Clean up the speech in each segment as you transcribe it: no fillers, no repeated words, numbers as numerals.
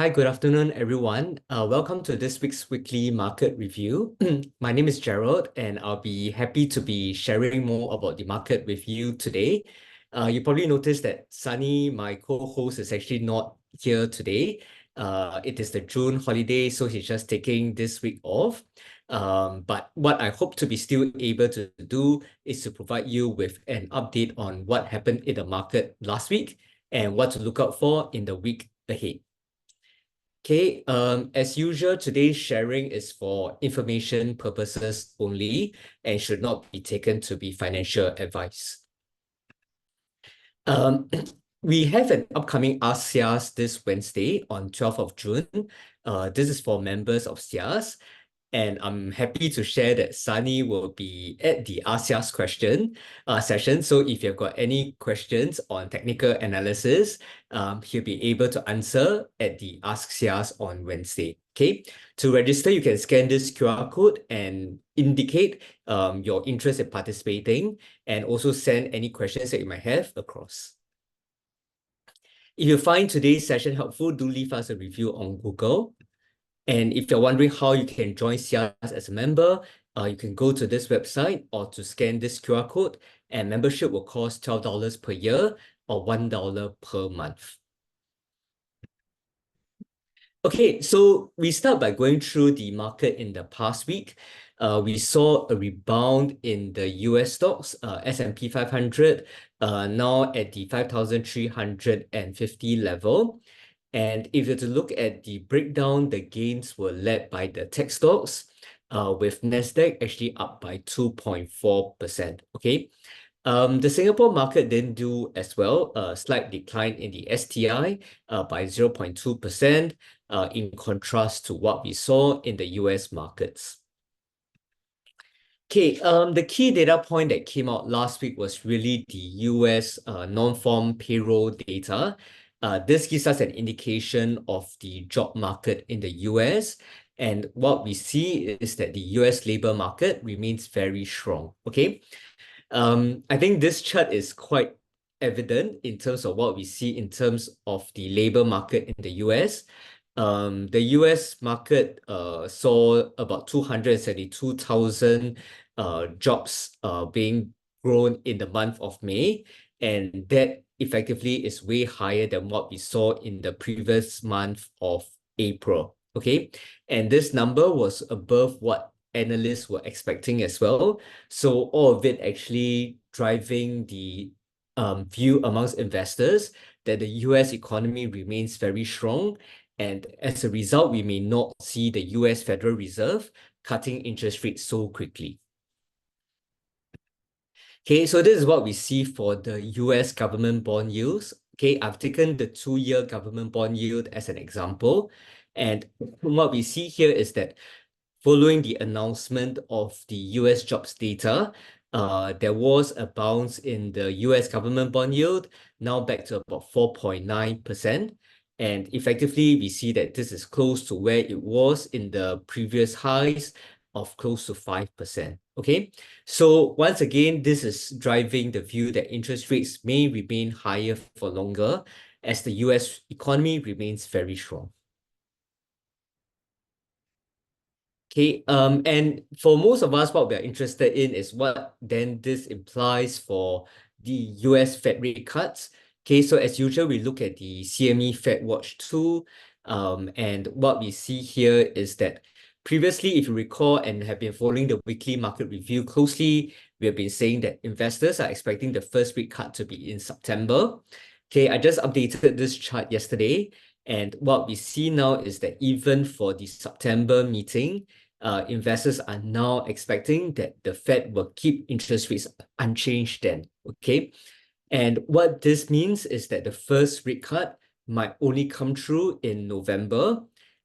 Hi, good afternoon, everyone. Welcome to this week's weekly market review. My name is Gerald, and I'll be happy to be sharing more about the market with you today. You probably noticed that Sunny, my co-host, is actually not here today. It is the June holiday, so he's just taking this week off. But what I hope to be still able to do is to provide you with an update on what happened in the market last week and what to look out for in the week ahead. Okay, as usual, today's sharing is for information purposes only and should not be taken to be financial advice. We have an upcoming SIAS this Wednesday on 12th of June. This is for members of SIAS. And I'm happy to share that Sunny will be at the SIAS session. So if you've got any questions on technical analysis, he'll be able to answer at the Ask SIAS on Wednesday. Okay. To register, you can scan this QR code and indicate your interest in participating, and also send any questions that you might have across. If you find today's session helpful, do leave us a review on Google. And if you're wondering how you can join SIAS as a member, you can go to this website or to scan this QR code, and membership will cost $12 per year or $1 per month. Okay, so we start by going through the market in the past week. We saw a rebound in the US stocks, S&P 500, now at the 5,350 level. And if you were to look at the breakdown, the gains were led by the tech stocks, with Nasdaq actually up by 2.4%. Okay. The Singapore market didn't do as well, a slight decline in the STI by 0.2%, in contrast to what we saw in the US markets. Okay, the key data point that came out last week was really the US non-farm payroll data. This gives us an indication of the job market in the US. And what we see is that the US labor market remains very strong. Okay. I think this chart is quite evident in terms of what we see in terms of the labor market in the US. The US market saw about 272,000 jobs being grown in the month of May, and that effectively is way higher than what we saw in the previous month of April. Okay, and this number was above what analysts were expecting as well. So all of it actually driving the view amongst investors that the US economy remains very strong. And as a result, we may not see the US Federal Reserve cutting interest rates so quickly. Okay, so this is what we see for the US government bond yields. Okay, I've taken the 2-year government bond yield as an example. And what we see here is that following the announcement of the US jobs data, there was a bounce in the US government bond yield, now back to about 4.9%. And effectively, we see that this is close to where it was in the previous highs of close to 5%. Okay, so once again, this is driving the view that interest rates may remain higher for longer as the US economy remains very strong. Okay, and for most of us, what we're interested in is what then this implies for the US Fed rate cuts. Okay, so as usual, we look at the CME Fed Watch tool, and what we see here is that previously, if you recall and have been following the weekly market review closely, we have been saying that investors are expecting the first rate cut to be in September. Okay, I just updated this chart yesterday, and what we see now is that even for the September meeting, investors are now expecting that the Fed will keep interest rates unchanged then. Okay, and what this means is that the first rate cut might only come through in November,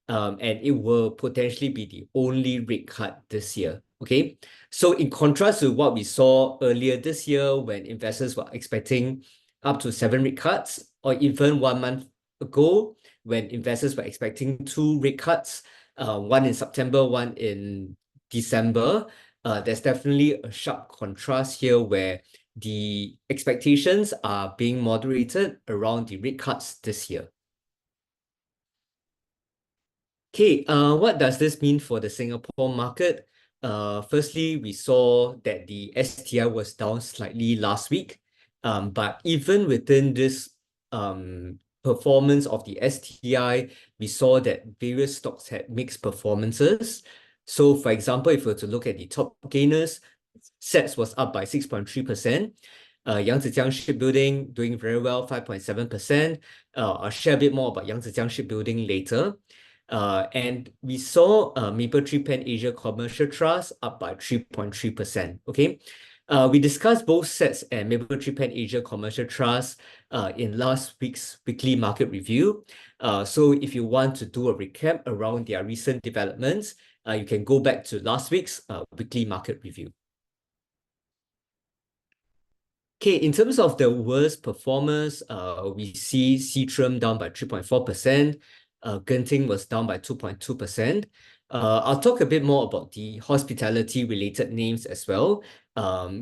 and it will potentially be the only rate cut this year. Okay, so in contrast to what we saw earlier this year when investors were expecting up to 7 rate cuts, or even 1 month ago when investors were expecting 2 rate cuts, one in September, one in December, there's definitely a sharp contrast here where the expectations are being moderated around the rate cuts this year. Okay, what does this mean for the Singapore market? Firstly, we saw that the STI was down slightly last week. But even within this performance of the STI, we saw that various stocks had mixed performances. So, for example, if we were to look at the top gainers, SETS was up by 6.3%. Yangzijiang Shipbuilding doing very well, 5.7%. I'll share a bit more about Yangzijiang Shipbuilding later. And we saw Mapletree Pan Asia Commercial Trust up by 3.3%. Okay. We discussed both SETS and Mapletree Pan Asia Commercial Trust in last week's weekly market review. So if you want to do a recap around their recent developments, you can go back to last week's weekly market review. Okay, in terms of the worst performers, we see Seatrium down by 3.4%. Genting was down by 2.2%. I'll talk a bit more about the hospitality-related names as well,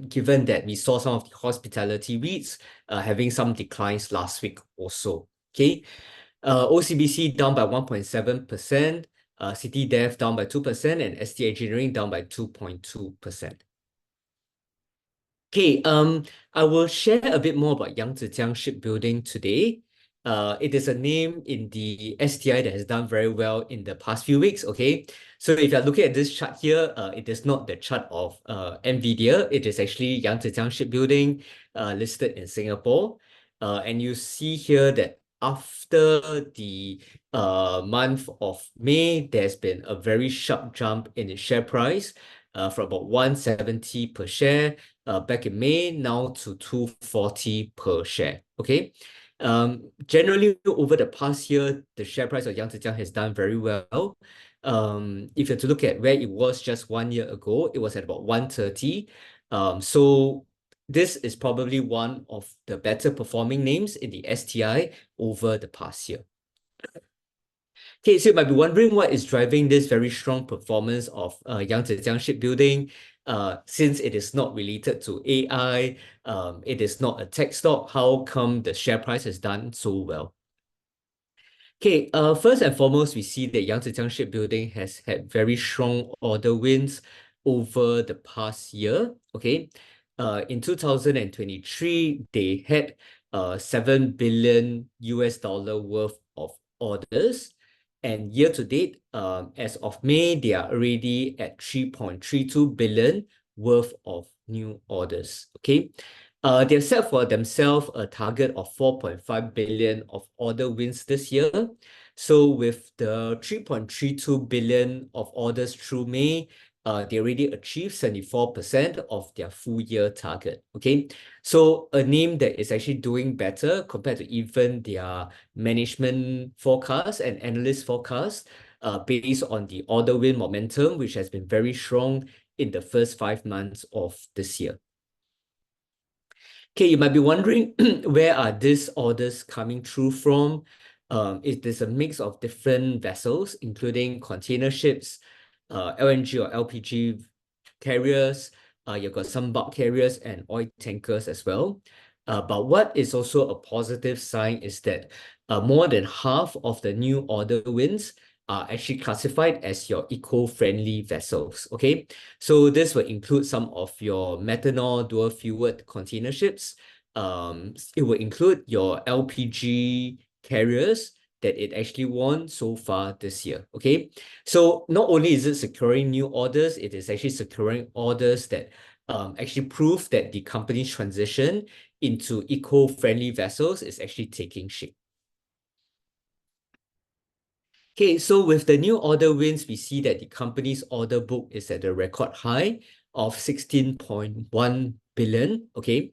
given that we saw some of the hospitality REITs having some declines last week also. Okay, OCBC down by 1.7%, CityDev down by 2%, and ST Engineering down by 2.2%. Okay, I will share a bit more about Yangzijiang Shipbuilding today. It is a name in the STI that has done very well in the past few weeks, okay? So if you're looking at this chart here, it is not the chart of NVIDIA. It is actually Yangzijiang Shipbuilding listed in Singapore. And you see here that after the month of May, there's been a very sharp jump in its share price from about 170 per share back in May, now to 240 per share. Okay. Generally, over the past year, the share price of Yangzijiang has done very well. If you're to look at where it was just 1 year ago, it was at about 130. So this is probably one of the better performing names in the STI over the past year. Okay, so you might be wondering what is driving this very strong performance of Yangzijiang Shipbuilding. Since it is not related to AI, it is not a tech stock, how come the share price has done so well? Okay, first and foremost, we see that Yangzijiang Shipbuilding has had very strong order wins over the past year. Okay, in 2023, they had $7 billion worth of orders. And year to date, as of May, they are already at 3.32 billion worth of new orders. Okay. They've set for themselves a target of 4.5 billion of order wins this year. So with the 3.32 billion of orders through May, they already achieved 74% of their full year target. Okay, so a name that is actually doing better compared to even their management forecast and analyst forecast, based on the order win momentum, which has been very strong in the first 5 months of this year. Okay, you might be wondering where are these orders coming through from? It is a mix of different vessels, including container ships, LNG or LPG carriers, you've got some bulk carriers and oil tankers as well. But what is also a positive sign is that more than half of the new order wins are actually classified as your eco-friendly vessels. Okay, so this will include some of your methanol dual-fueled container ships. It will include your LPG carriers that it actually won so far this year. Okay, so not only is it securing new orders, it is actually securing orders that actually prove that the company's transition into eco-friendly vessels is actually taking shape. Okay, so with the new order wins, we see that the company's order book is at a record high of 16.1 billion. Okay,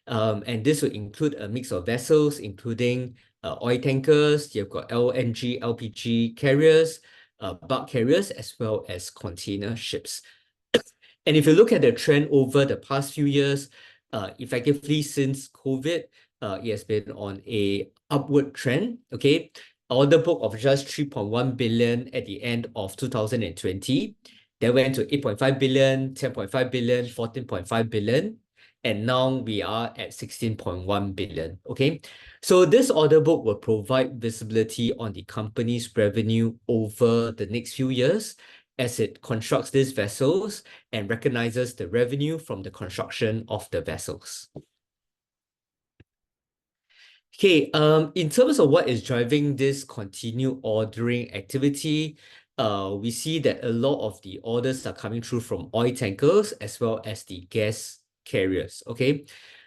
and this will include a mix of vessels, including oil tankers, you've got LNG, LPG carriers, bulk carriers, as well as container ships. And if you look at the trend over the past few years, effectively since COVID, it has been on a upward trend. Okay, order book of just 3.1 billion at the end of 2020, then went to 8.5 billion, 10.5 billion, 14.5 billion. and now we are at 16.1 billion. Okay, so this order book will provide visibility on the company's revenue over the next few years as it constructs these vessels and recognizes the revenue from the construction of the vessels. Okay, in terms of what is driving this continued ordering activity, we see that a lot of the orders are coming through from oil tankers as well as the gas carriers. Okay,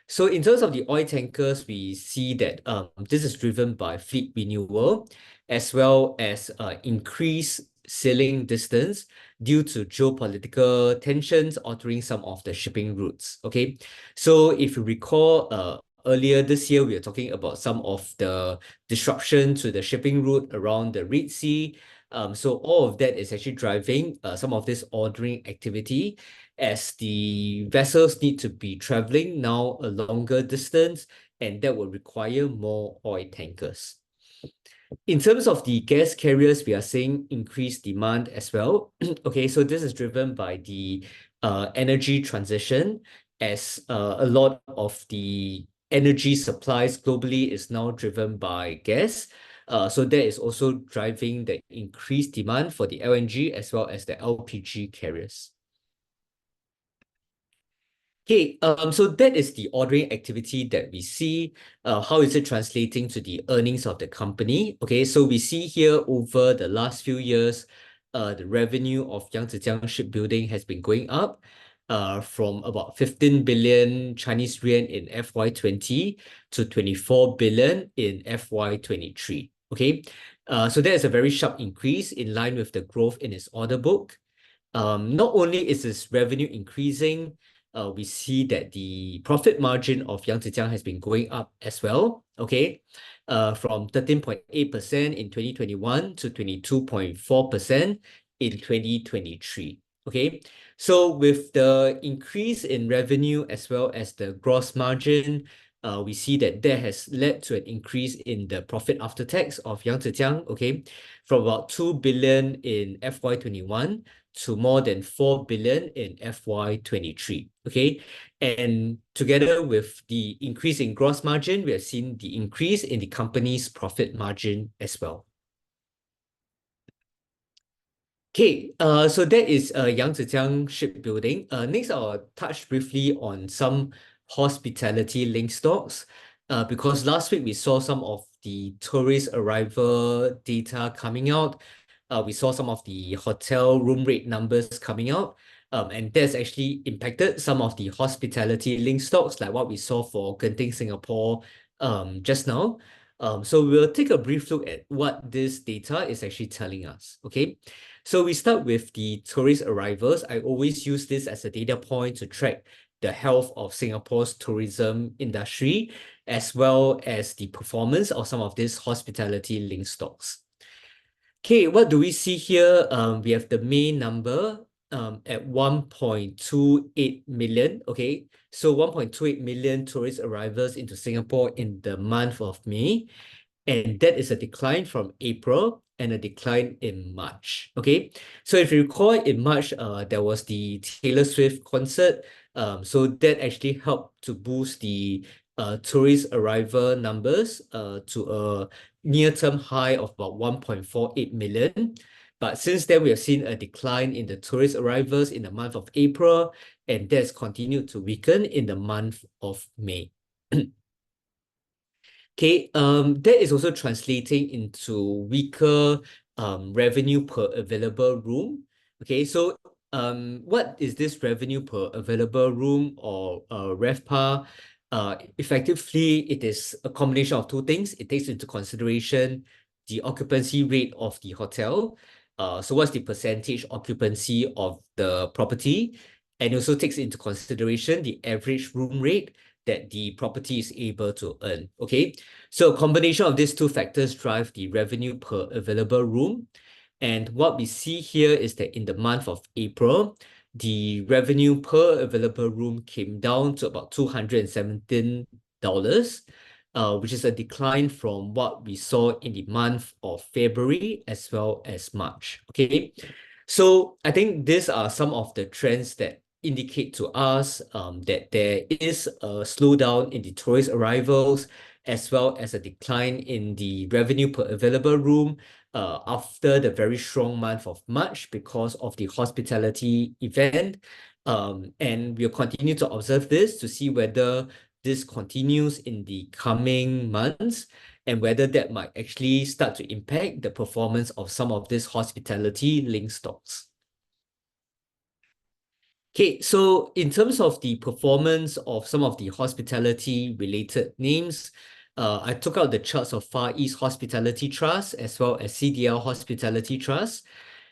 so in terms of the oil tankers, we see that this is driven by fleet renewal as well as increased sailing distance due to geopolitical tensions altering some of the shipping routes. Okay, so if you recall, earlier this year, we were talking about some of the disruption to the shipping route around the Red Sea. So all of that is actually driving some of this ordering activity as the vessels need to be traveling now a longer distance, and that will require more oil tankers. In terms of the gas carriers, we are seeing increased demand as well. Okay, so this is driven by the energy transition as a lot of the energy supplies globally is now driven by gas. So that is also driving the increased demand for the LNG as well as the LPG carriers. Okay, so that is the ordering activity that we see. How is it translating to the earnings of the company? Okay, so we see here over the last few years, the revenue of Yangzijiang Shipbuilding has been going up from about 15 billion Chinese yuan in FY20 to 24 billion in FY23. Okay, so that is a very sharp increase in line with the growth in its order book. Not only is its revenue increasing, we see that the profit margin of Yangzijiang has been going up as well, okay, from 13.8% in 2021 to 22.4% in 2023, okay. So with the increase in revenue as well as the gross margin, we see that has led to an increase in the profit after tax of Yangzijiang, okay, from about 2 billion in FY21 to more than 4 billion in FY23. Okay, and together with the increase in gross margin, we have seen the increase in the company's profit margin as well. Okay, so that is Yangzijiang Shipbuilding. Next, I'll touch briefly on some hospitality-linked stocks. Because last week we saw some of the tourist arrival data coming out. We saw some of the hotel room rate numbers coming out. And that's actually impacted some of the hospitality-linked stocks, like what we saw for Genting Singapore just now. So we'll take a brief look at what this data is actually telling us. Okay, so we start with the tourist arrivals. I always use this as a data point to track the health of Singapore's tourism industry, as well as the performance of some of these hospitality-linked stocks. Okay, what do we see here? We have the main number at 1.28 million. Okay, so 1.28 million tourist arrivals into Singapore in the month of May. And that is a decline from April and a decline in March. Okay, so if you recall, in March, there was the Taylor Swift concert. So that actually helped to boost the tourist arrival numbers to a near-term high of about 1.48 million. But since then, we have seen a decline in the tourist arrivals in the month of April, and that's continued to weaken in the month of May. Okay, that is also translating into weaker revenue per available room. Okay, so what is this revenue per available room, or RevPAR? Effectively, it is a combination of two things. It takes into consideration the occupancy rate of the hotel. So what's the percentage occupancy of the property? And also takes into consideration the average room rate that the property is able to earn. Okay, so a combination of these two factors drive the revenue per available room. And what we see here is that in the month of April, the revenue per available room came down to about $217, which is a decline from what we saw in the month of February as well as March. Okay, so I think these are some of the trends that indicate to us that there is a slowdown in the tourist arrivals, as well as a decline in the revenue per available room after the very strong month of March because of the hospitality event. And we'll continue to observe this to see whether this continues in the coming months and whether that might actually start to impact the performance of some of these hospitality-linked stocks. Okay, so in terms of the performance of some of the hospitality-related names, I took out the charts of Far East Hospitality Trust as well as CDL Hospitality Trust.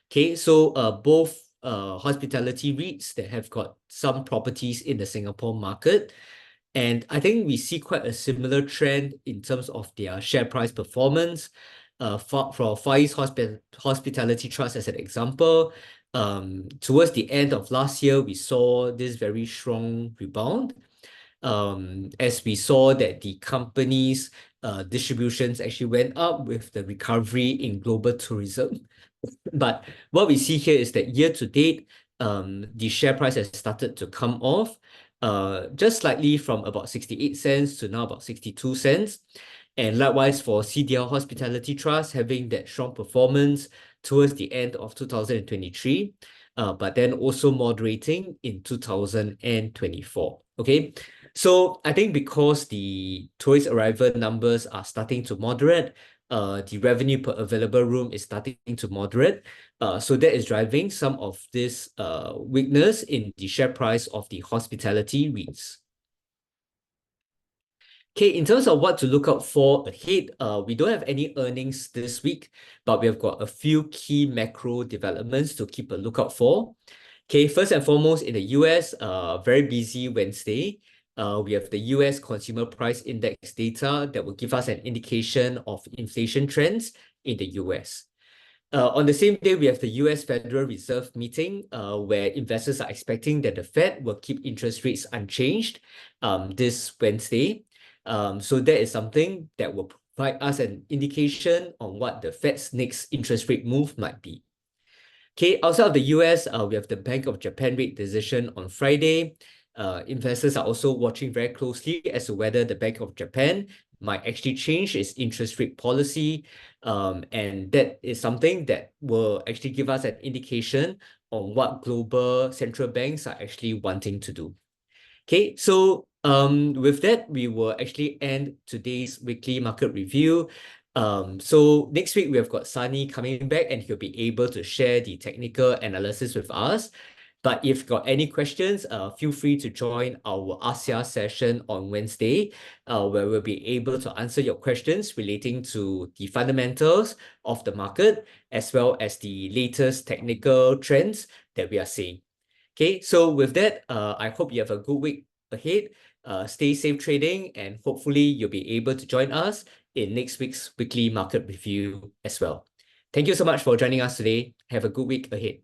Okay, so both hospitality REITs that have got some properties in the Singapore market. And I think we see quite a similar trend in terms of their share price performance. For Far East Hospitality Trust as an example, towards the end of last year, we saw this very strong rebound. As we saw that the company's distributions actually went up with the recovery in global tourism. But what we see here is that year to date, the share price has started to come off, just slightly from about 68 cents to now about 62 cents. And likewise for CDL Hospitality Trust, having that strong performance towards the end of 2023, but then also moderating in 2024. Okay, so I think because the tourist arrival numbers are starting to moderate, the revenue per available room is starting to moderate. So that is driving some of this weakness in the share price of the hospitality REITs. Okay, in terms of what to look out for ahead, we don't have any earnings this week, but we have got a few key macro developments to keep a lookout for. Okay, first and foremost, in the US, very busy Wednesday. We have the US Consumer Price Index data that will give us an indication of inflation trends in the US. On the same day, we have the US Federal Reserve meeting, where investors are expecting that the Fed will keep interest rates unchanged this Wednesday. So that is something that will provide us an indication on what the Fed's next interest rate move might be. Okay, outside of the US, we have the Bank of Japan rate decision on Friday. Investors are also watching very closely as to whether the Bank of Japan might actually change its interest rate policy. And that is something that will actually give us an indication on what global central banks are actually wanting to do. Okay, so with that, we will actually end today's weekly market review. So next week, we have got Sunny coming back and he'll be able to share the technical analysis with us. But if you've got any questions, feel free to join our SIAS session on Wednesday, where we'll be able to answer your questions relating to the fundamentals of the market, as well as the latest technical trends that we are seeing. Okay, so with that, I hope you have a good week ahead. Stay safe trading, and hopefully you'll be able to join us in next week's weekly market review as well. Thank you so much for joining us today. Have a good week ahead.